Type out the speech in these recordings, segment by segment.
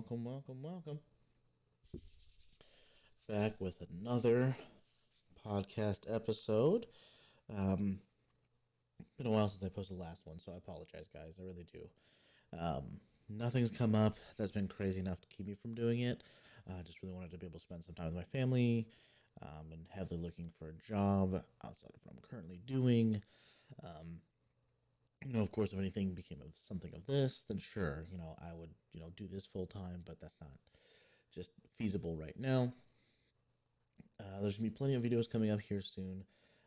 Welcome. Back with another podcast episode. Been a while since I posted the last one, so I apologize, guys. I really do. Nothing's come up that's been crazy enough to keep me from doing it. Just really wanted to be able to spend some time with my family, and heavily looking for a job outside of what I'm currently doing. Of course, if anything became of something of this, then sure, I would, do this full time, but that's not just feasible right now. There's going to be plenty of videos coming up here soon.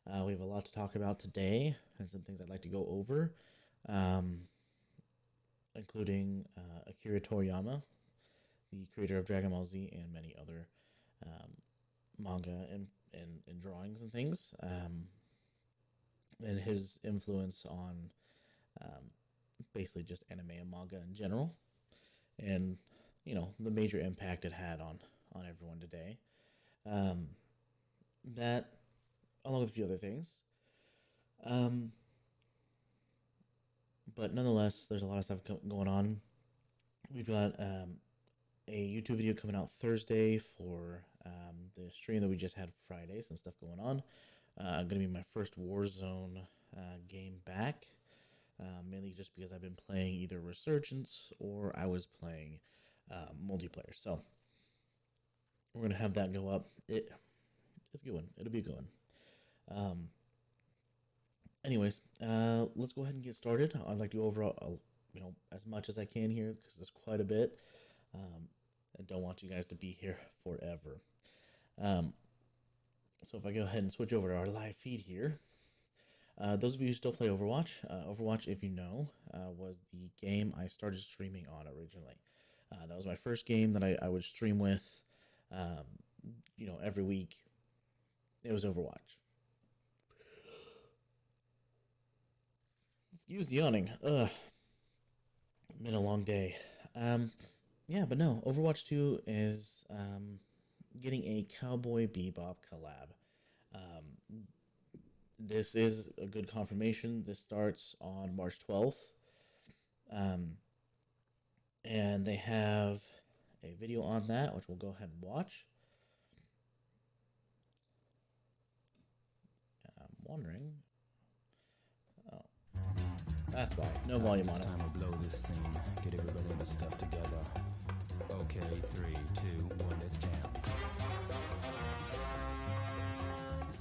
We have a lot to talk about today and some things I'd like to go over, including Akira Toriyama, the creator of Dragon Ball Z and many other manga and drawings and things, and his influence on basically just anime and manga in general, and the major impact it had on everyone today. That, along with a few other things, but nonetheless, there's a lot of stuff going on. We've got a YouTube video coming out Thursday for the stream that we just had Friday. Some stuff going on. Going to be my first Warzone game back. Mainly just because I've been playing either Resurgence or I was playing multiplayer. So we're going to have that go up. It's a good one. It'll be a good one. Anyways, let's go ahead and get started. I'd like to go over, as much as I can here because there's quite a bit. And don't want you guys to be here forever. So if I go ahead and switch over to our live feed here. Those of you who still play Overwatch, Overwatch, if you know, was the game I started streaming on originally. That was my first game that I would stream with, every week. It was Overwatch. Excuse the yawning. Been a long day. But no, Overwatch 2 is getting a Cowboy Bebop collab. This is a good confirmation. This starts on March 12th. And they have a video on that, which we'll go ahead and watch. And I'm wondering... Oh. That's why. No volume on it. It's time to blow this scene. Get everybody in the stuff together. Okay, 3, 2, 1, let's jam.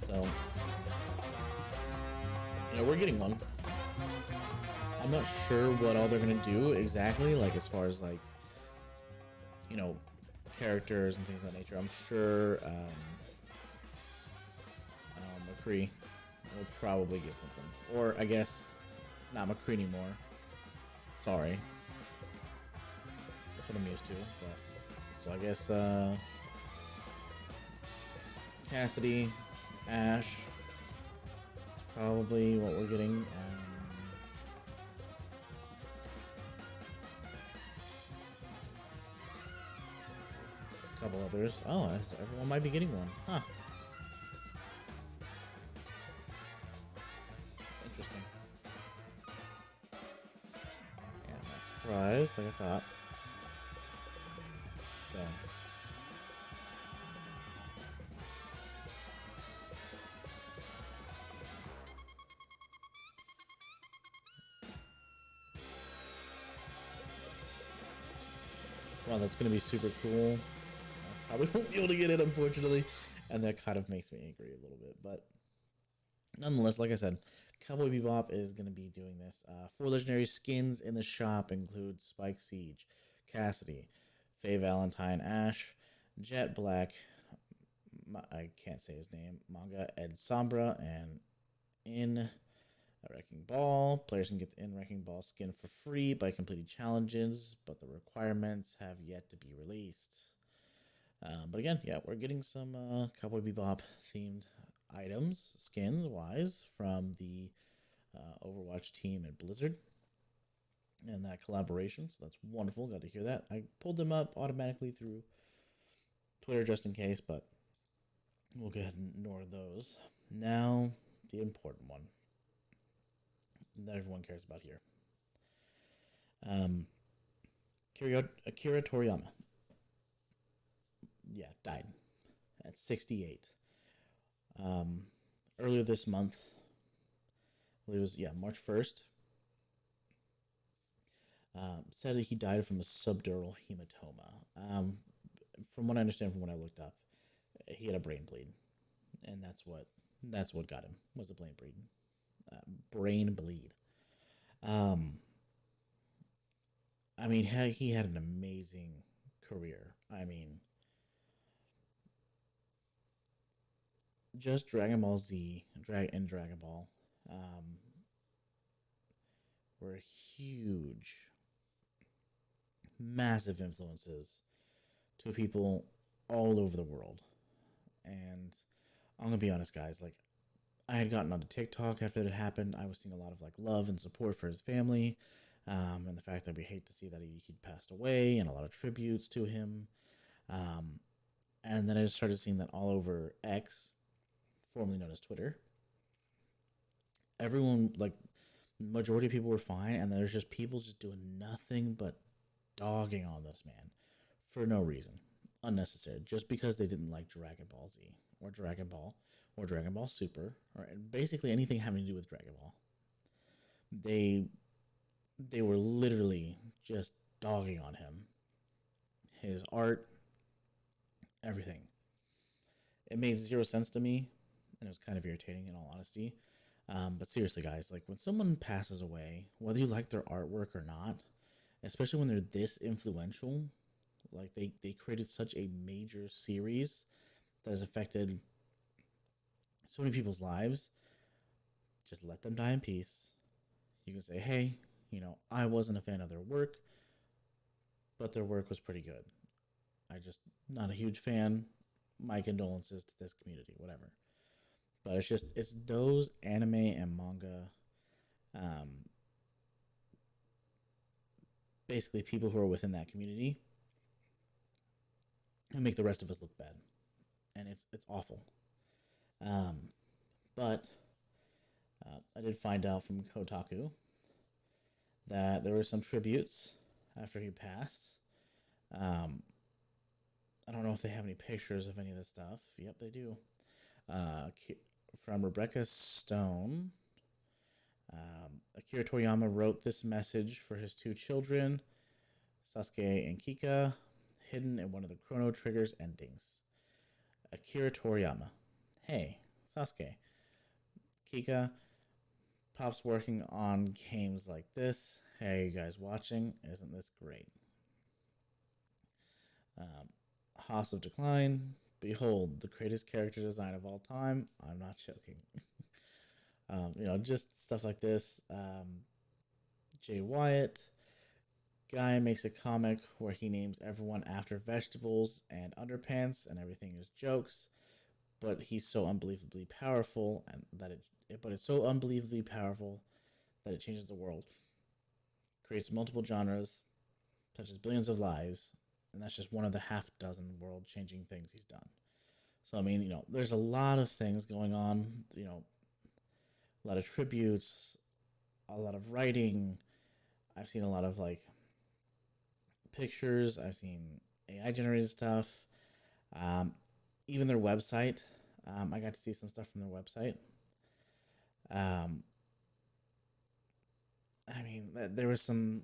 So... we're getting one. I'm not sure what all they're gonna do exactly, like as far as characters and things of that nature. I'm sure McCree will probably get something, or I guess it's not McCree anymore. Sorry, that's what I'm used to. But so I guess Cassidy, Ash. Probably what we're getting. A couple others. Oh, everyone might be getting one. Huh. Interesting. Yeah, I'm not surprised, like I thought. So. Wow, that's going to be super cool. I probably won't be able to get it, unfortunately. And that kind of makes me angry a little bit. But nonetheless, like I said, Cowboy Bebop is going to be doing this. 4 legendary skins in the shop include Spike Siege, Cassidy, Faye Valentine, Ash, Jet Black, I can't say his name, Manga, Ed Sombra, and In A Wrecking Ball. Players can get the in-Wrecking Ball skin for free by completing challenges, but the requirements have yet to be released. But again, yeah, we're getting some Cowboy Bebop themed items, skins wise, from the Overwatch team at Blizzard and that collaboration. So that's wonderful. Got to hear that. I pulled them up automatically through Twitter just in case, but we'll go ahead and ignore those. Now, the important one that everyone cares about here. Akira Toriyama. Yeah, died at 68. Earlier this month, I believe it was March 1st. Said that he died from a subdural hematoma. From what I understand, from what I looked up, he had a brain bleed, and that's what got him, was a brain bleed. I mean, he had an amazing career. I mean, just Dragon Ball Z, and Dragon Ball, were huge, massive influences to people all over the world. And I'm gonna be honest, guys. Like, I had gotten onto TikTok after it happened. I was seeing a lot of like love and support for his family, and the fact that we hate to see that he'd passed away, and a lot of tributes to him. Um, and then I just started seeing that all over X, formerly known as Twitter. Everyone, like, majority of people were fine, and there's just people just doing nothing but dogging on this man for no reason, unnecessary, just because they didn't like Dragon Ball Z or Dragon Ball or Dragon Ball Super or basically anything having to do with Dragon Ball. They were literally just dogging on him, his art, everything. It made zero sense to me, and it was kind of irritating in all honesty. But seriously, guys, like, when someone passes away, whether you like their artwork or not, especially when they're this influential, like they created such a major series that has affected so many people's lives, just let them die in peace. You can say, hey, I wasn't a fan of their work, but their work was pretty good. I just not a huge fan. My condolences to this community, whatever. But it's those anime and manga, um, basically people who are within that community, who make the rest of us look bad, and it's awful. Um, but I did find out from Kotaku that there were some tributes after he passed. Um, I don't know if they have any pictures of any of this stuff. Yep, they do. From Rebecca Stone. Akira Toriyama wrote this message for his two children, Sasuke and Kika, hidden in one of the Chrono Trigger's endings. Akira Toriyama. Hey, Sasuke. Kika, Pop's working on games like this. Hey, you guys watching? Isn't this great? House of Decline. Behold, the greatest character design of all time. I'm not joking. Just stuff like this. Jay Wyatt. Guy makes a comic where he names everyone after vegetables and underpants, and everything is jokes. But he's so unbelievably powerful, and it's so unbelievably powerful that it changes the world. Creates multiple genres, touches billions of lives, and that's just one of the half dozen world-changing things he's done. So, I mean, there's a lot of things going on, a lot of tributes, a lot of writing. I've seen a lot of, like, pictures. I've seen AI-generated stuff. Even their website. I got to see some stuff from their website. I mean, there was some,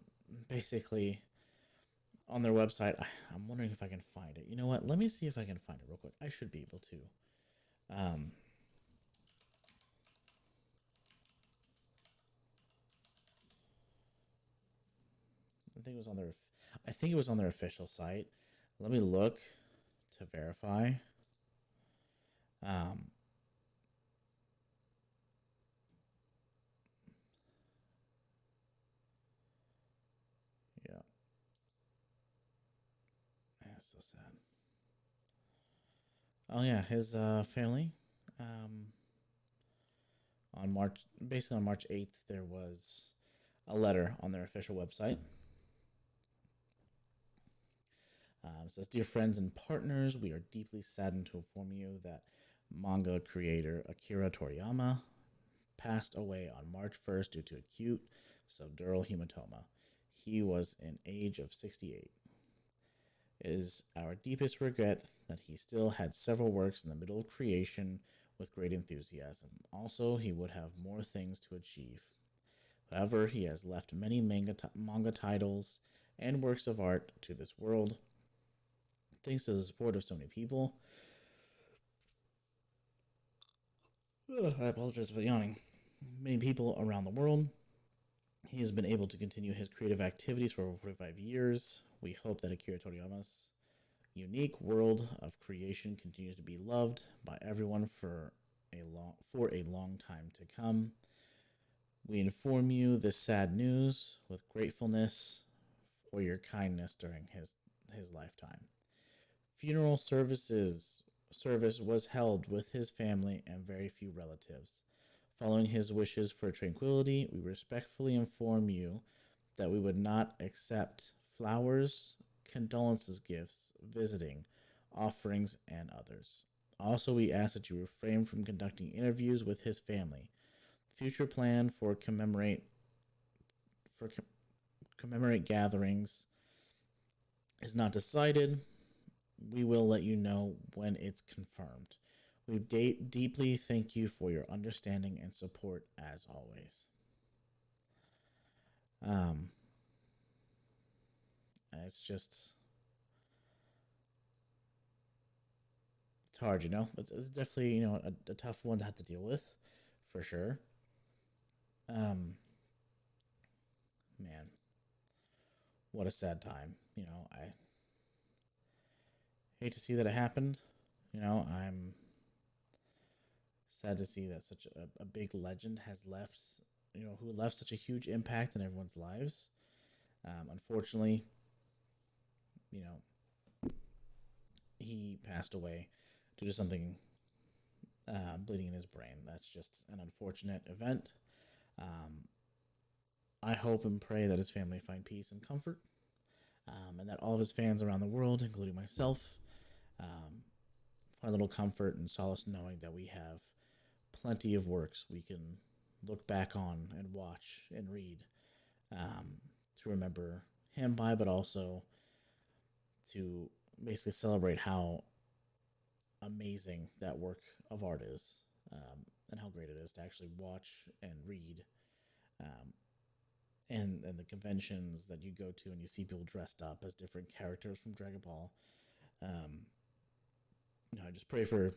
basically, on their website. I'm wondering if I can find it. You know what? Let me see if I can find it real quick. I should be able to. I think it was on their official site. Let me look to verify. That's so sad. Oh yeah, his family. Um, basically on March 8th, there was a letter on their official website. It says, "Dear friends and partners, we are deeply saddened to inform you that manga creator Akira Toriyama passed away on March 1st due to acute subdural hematoma. He was an age of 68. It is our deepest regret that he still had several works in the middle of creation with great enthusiasm. Also, he would have more things to achieve. However, he has left many manga titles and works of art to this world. Thanks to the support of so many people." I apologize for the yawning. Many people around the world. He has been able to continue his creative activities for over 45 years. We hope that Akira Toriyama's unique world of creation continues to be loved by everyone for a long time to come. We inform you this sad news with gratefulness for your kindness during his lifetime. Funeral service was held with his family and very few relatives. Following his wishes for tranquility, we respectfully inform you that we would not accept flowers, condolences gifts, visiting, offerings, and others. Also, we ask that you refrain from conducting interviews with his family. Future plan for commemorate gatherings is not decided. We will let you know when it's confirmed. We deeply thank you for your understanding and support as always. Um, it's just it's hard, you know. It's definitely a tough one to have to deal with, for sure. Um, Man, what a sad time. I hate to see that it happened. I'm sad to see that such a big legend has left. Who left such a huge impact in everyone's lives. Unfortunately, you know, he passed away due to something bleeding in his brain. That's just an unfortunate event. Um, I hope and pray that his family find peace and comfort, and that all of his fans around the world, including myself, um, find a little comfort and solace knowing that we have plenty of works we can look back on and watch and read, to remember him by, but also to basically celebrate how amazing that work of art is, and how great it is to actually watch and read, um, and the conventions that you go to and you see people dressed up as different characters from Dragon Ball. Um, I just pray for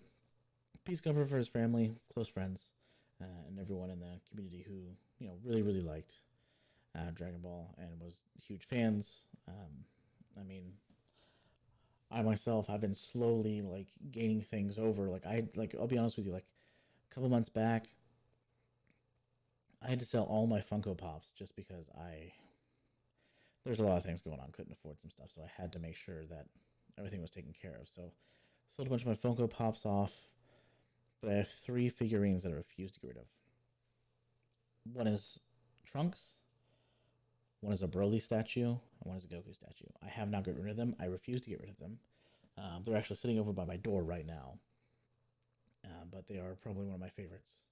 peace, comfort for his family, close friends, and everyone in the community who really really liked Dragon Ball and was huge fans. I mean, I myself have been slowly like gaining things over. I'll be honest with you, like a couple months back, I had to sell all my Funko Pops just because there's a lot of things going on, couldn't afford some stuff, so I had to make sure that everything was taken care of. So sold a bunch of my Funko Pops off, but I have 3 figurines that I refuse to get rid of. One is Trunks, one is a Broly statue, and one is a Goku statue. I have not gotten rid of them. I refuse to get rid of them. They're actually sitting over by my door right now, but they are probably one of my favorites,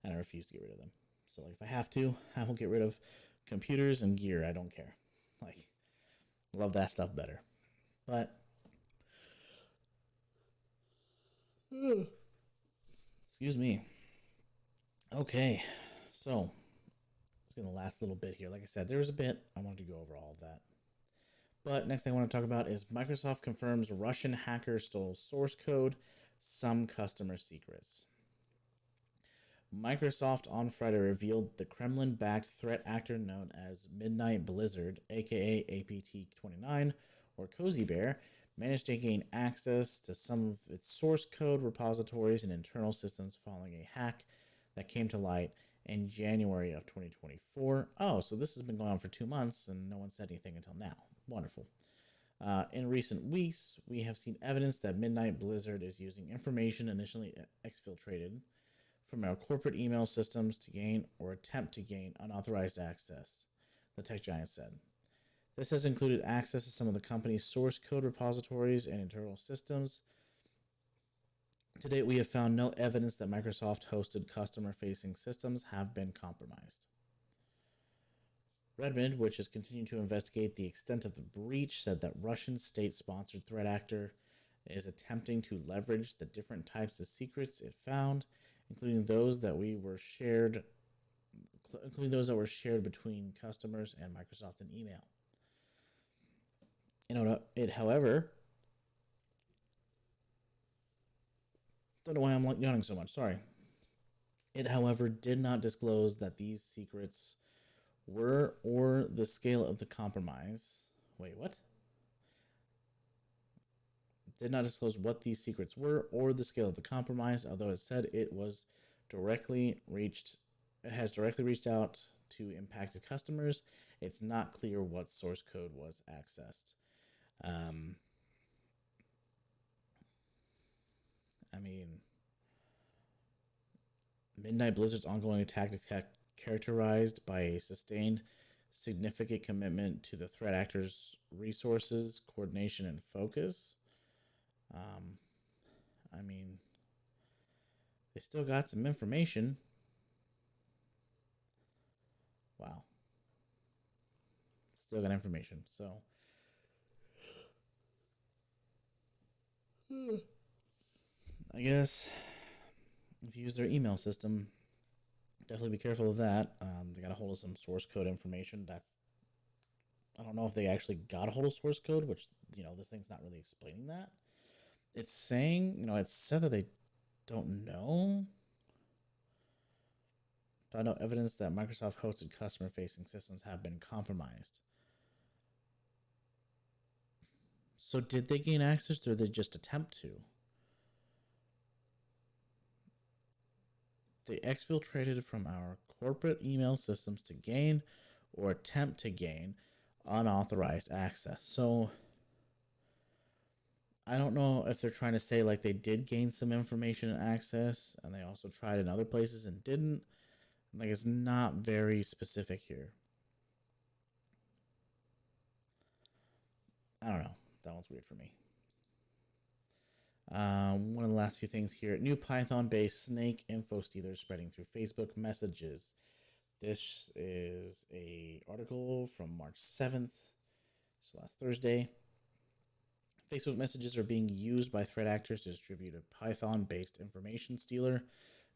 and I refuse to get rid of them. So, like, if I have to, I will get rid of computers and gear. I don't care. Like, love that stuff better. But excuse me. Okay, so it's gonna last a little bit here. Like I said, there's a bit I wanted to go over all of that. But next thing I want to talk about is Microsoft confirms Russian hackers stole source code, some customer secrets. Microsoft on Friday revealed the Kremlin-backed threat actor known as Midnight Blizzard, aka APT29, or Cozy Bear, managed to gain access to some of its source code repositories and internal systems following a hack that came to light in January of 2024. Oh, so this has been going on for 2 months and no one said anything until now. Wonderful. In recent weeks, we have seen evidence that Midnight Blizzard is using information initially exfiltrated from our corporate email systems to gain or attempt to gain unauthorized access, the tech giant said. This has included access to some of the company's source code repositories and internal systems. To date, we have found no evidence that Microsoft-hosted customer-facing systems have been compromised. Redmond, which is continuing to investigate the extent of the breach, said that Russian state-sponsored threat actor is attempting to leverage the different types of secrets it found, including those that were shared between customers and Microsoft in email. However, don't know why I'm yawning so much. Sorry. It, however, did not disclose that these secrets were or the scale of the compromise. Wait, what? Did not disclose what these secrets were or the scale of the compromise, although it said it has directly reached out to impacted customers. It's not clear what source code was accessed. Midnight Blizzard's ongoing attack is characterized by a sustained, significant commitment to the threat actor's resources, coordination, and focus. They still got some information. Wow. Still got information. So, I guess if you use their email system, definitely be careful of that. They got a hold of some source code information. I don't know if they actually got a hold of source code, which, this thing's not really explaining that. It's saying, it's said that they don't know. Found no evidence that Microsoft-hosted customer-facing systems have been compromised. So did they gain access, or did they just attempt to? They exfiltrated from our corporate email systems to gain or attempt to gain unauthorized access. So I don't know if they're trying to say like they did gain some information and access and they also tried in other places and didn't. Like, it's not very specific here. I don't know. That one's weird for me. One of the last few things here. New Python-based snake info stealer spreading through Facebook messages. This is a article from March 7th, so last Thursday. Facebook messages are being used by threat actors to distribute a Python-based information stealer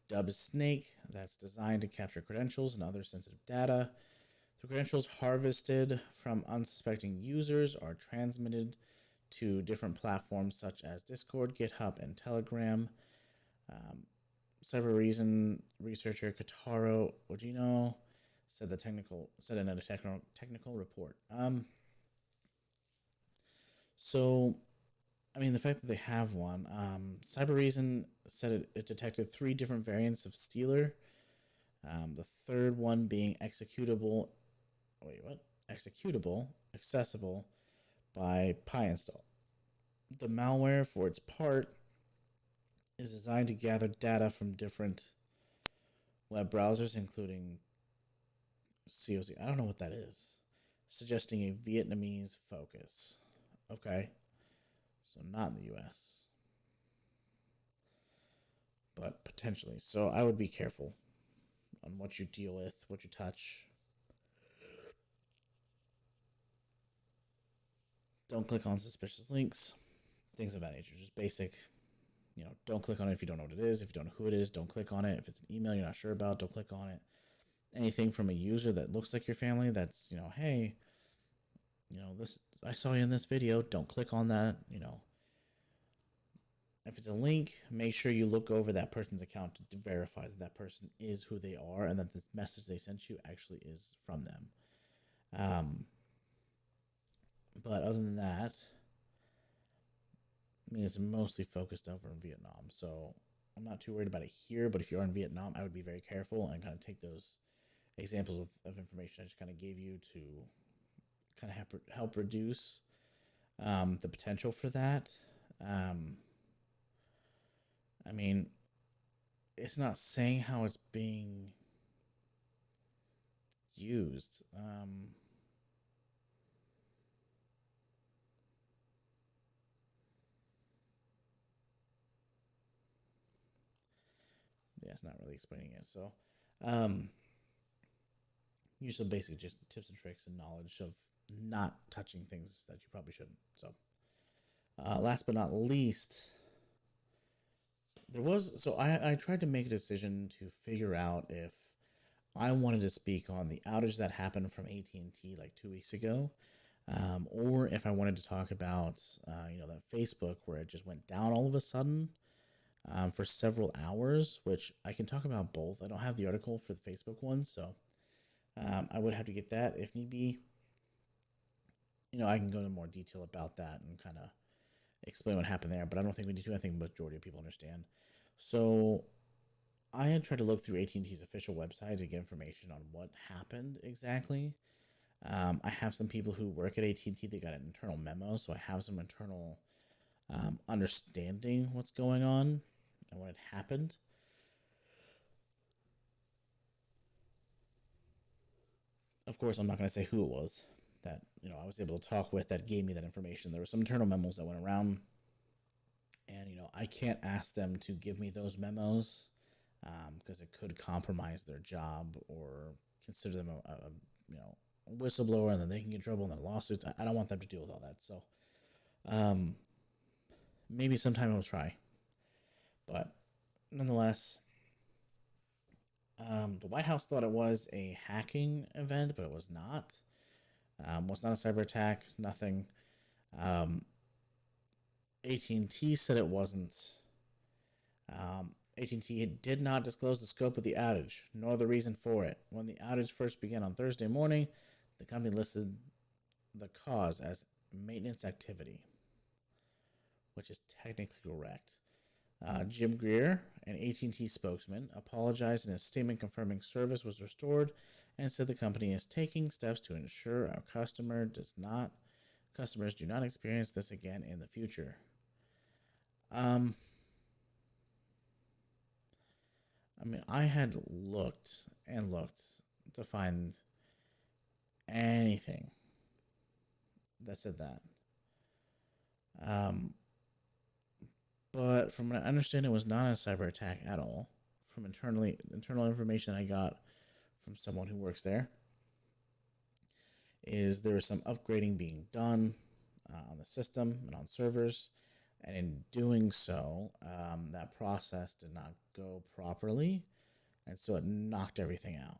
dubbed Snake that's designed to capture credentials and other sensitive data. The credentials harvested from unsuspecting users are transmitted to different platforms such as Discord, GitHub, and Telegram. Cyber Reason researcher Kataro Ojino said in a technical report. The fact that they have one, Cyber Reason said it detected 3 different variants of Stealer. The third one being executable, accessible by PyInstall. The malware, for its part, is designed to gather data from different web browsers, including COC. I don't know what that is. Suggesting a Vietnamese focus. Okay. So not in the US. But potentially. So I would be careful on what you deal with, what you touch. Don't click on suspicious links. Things of that nature. Just basic. Don't click on it if you don't know what it is. If you don't know who it is, don't click on it. If it's an email you're not sure about, don't click on it. Anything from a user that looks like your family that's, hey, this, I saw you in this video, don't click on that. If it's a link, make sure you look over that person's account to verify that that person is who they are and that the message they sent you actually is from them. But other than that, it's mostly focused over in Vietnam, so I'm not too worried about it here. But if you are in Vietnam, I would be very careful and kind of take those examples of information I just kind of gave you to kind of help reduce the potential for that. Um, I mean, it's not saying how it's being used. Yeah, it's not really explaining it. So, um, use some basic just tips and tricks and knowledge of not touching things that you probably shouldn't. So, last but not least, I tried to make a decision to figure out if I wanted to speak on the outage that happened from AT&T like 2 weeks ago, or if I wanted to talk about that Facebook where it just went down all of a sudden for several hours, which I can talk about both. I don't have the article for the Facebook one, so I would have to get that if need be. I can go into more detail about that and kind of explain what happened there, but I don't think we need to. I think the majority of people understand. So I had tried to look through AT&T's official website to get information on what happened exactly. I have some people who work at AT&T that got an internal memo, so I have some internal understanding what's going on and what had happened. Of course, I'm not going to say who it was that I was able to talk with that gave me that information. There were some internal memos that went around, and I can't ask them to give me those memos because it could compromise their job or consider them a whistleblower, and then they can get in trouble and then lawsuits. I don't want them to deal with all that. So um, maybe sometime I'll try, but nonetheless, the White House thought it was a hacking event, but it was not. Was not a cyber attack. Nothing. Um, AT&T said it wasn't. AT&T did not disclose the scope of the outage, nor the reason for it. When the outage first began on Thursday morning, the company listed the cause as maintenance activity, which is technically correct. Jim Greer, an AT&T spokesman, apologized in a statement confirming service was restored and said the company is taking steps to ensure our customers do not experience this again in the future. I mean, I had looked and looked to find anything that said that. Um, but from what I understand, it was not a cyber attack at all. From internal information I got from someone who works there, is there was some upgrading being done on the system and on servers, and in doing so, that process did not go properly, and so it knocked everything out,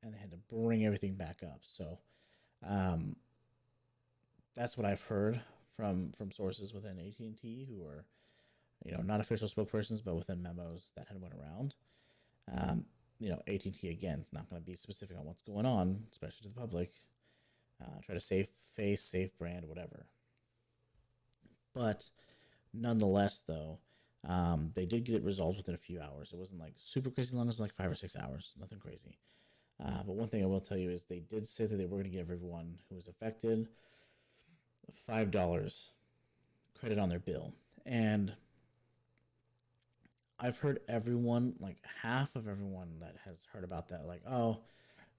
and they had to bring everything back up. So um, that's what I've heard from sources within AT&T who are not official spokespersons, but within memos that had went around. AT&T again, it's not going to be specific on what's going on, especially to the public. Try to save face, save brand, whatever. But nonetheless, though, they did get it resolved within a few hours. It wasn't like super crazy long. It was like 5 or 6 hours. Nothing crazy. But one thing I will tell you is they did say that they were going to give everyone who was affected $5 credit on their bill. And I've heard everyone, like half of everyone that has heard about that, like, oh,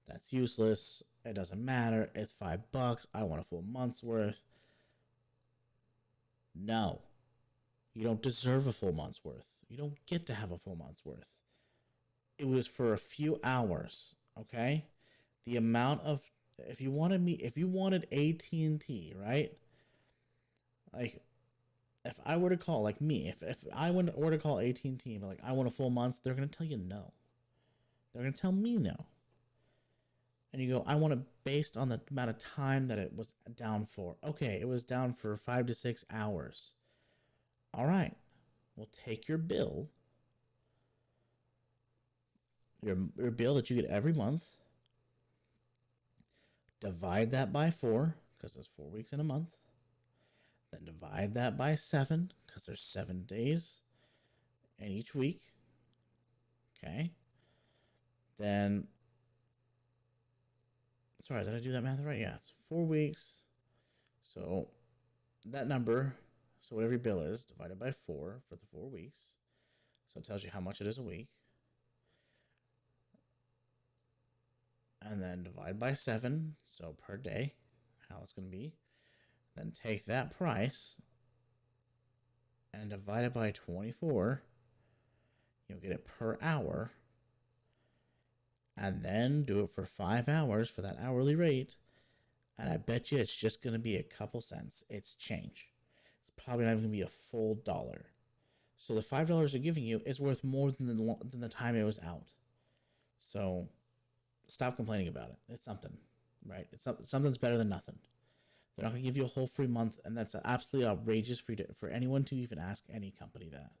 that's useless. It doesn't matter. It's $5. I want a full month's worth. No, you don't deserve a full month's worth. You don't get to have a full month's worth. It was for a few hours, okay? The amount of if you wanted AT&T, right? Like if I were to call like me, if I were to call AT&T but like I want a full month, they're going to tell you no. They're going to tell me no. And you go, I want it based on the amount of time that it was down for. Okay, it was down for 5 to 6 hours. All right. Well, take your bill, your bill that you get every month, divide that by 4, because there's 4 weeks in a month, then divide that by 7, because there's 7 days in each week. Okay. Then, sorry, did I do that math right? Yeah, it's 4 weeks. So that number, so whatever your bill is, divided by 4 for the 4 weeks. So it tells you how much it is a week. And then divide by 7, so per day, how it's going to be. Then take that price and divide it by 24. You'll get it per hour. And then do it for 5 hours for that hourly rate. And I bet you it's just going to be a couple cents. It's change. It's probably not even going to be a full dollar. So the $5 they're giving you is worth more than the time it was out. So stop complaining about it. It's something, right? Something's better than nothing. They're not going to give you a whole free month, and that's absolutely outrageous for anyone to even ask any company that.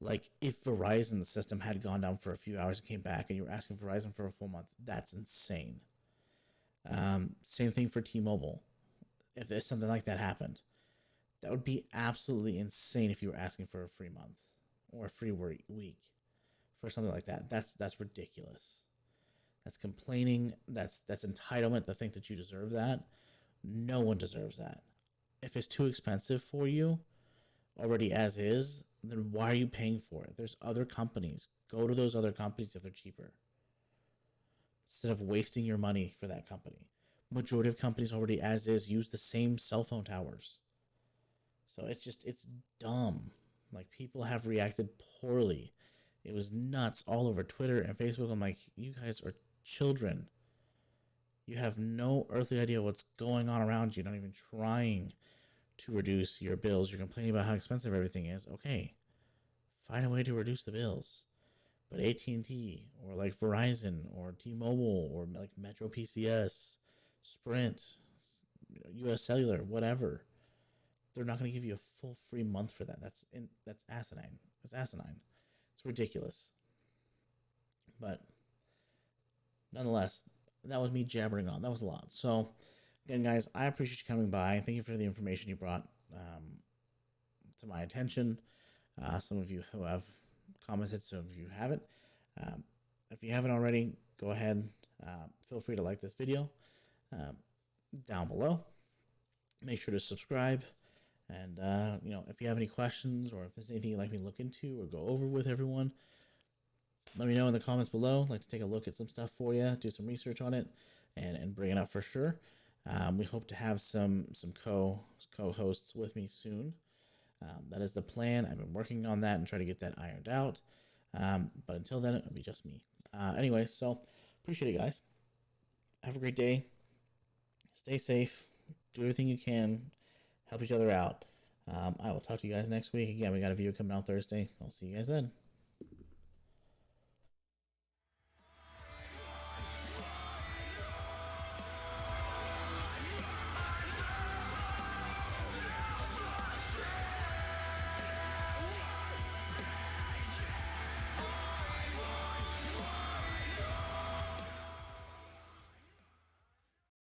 Like, if Verizon's system had gone down for a few hours and came back, and you were asking Verizon for a full month, that's insane. Same thing for T-Mobile. If there's something like that happened, that would be absolutely insane if you were asking for a free month or a free week for something like that. That's ridiculous. That's complaining. That's entitlement to think that you deserve that. No one deserves that. If it's too expensive for you, already as is, then why are you paying for it? There's other companies. Go to those other companies if they're cheaper, instead of wasting your money for that company. Majority of companies already as is use the same cell phone towers. So it's dumb. Like, people have reacted poorly. It was nuts all over Twitter and Facebook. I'm like, you guys are children. You have no earthly idea what's going on around you. Not even trying to reduce your bills. You're complaining about how expensive everything is. Okay, find a way to reduce the bills. But AT&T or like Verizon or T-Mobile or like Metro PCS, Sprint, US Cellular, whatever, they're not going to give you a full free month for that. That's asinine. It's asinine. It's ridiculous. But nonetheless, that was me jabbering on. That was a lot. So again, guys, I appreciate you coming by. Thank you for the information you brought to my attention. Some of you who have commented, some of you haven't. If you haven't already, go ahead. Feel free to like this video down below. Make sure to subscribe. And, if you have any questions or if there's anything you'd like me to look into or go over with everyone, let me know in the comments below. I'd like to take a look at some stuff for you, do some research on it, and bring it up for sure. We hope to have some co-hosts with me soon. That is the plan. I've been working on that and trying to get that ironed out. But until then, it'll be just me. Anyway, so appreciate it, guys. Have a great day. Stay safe. Do everything you can. Help each other out. I will talk to you guys next week. Again, we got a video coming out Thursday. I'll see you guys then.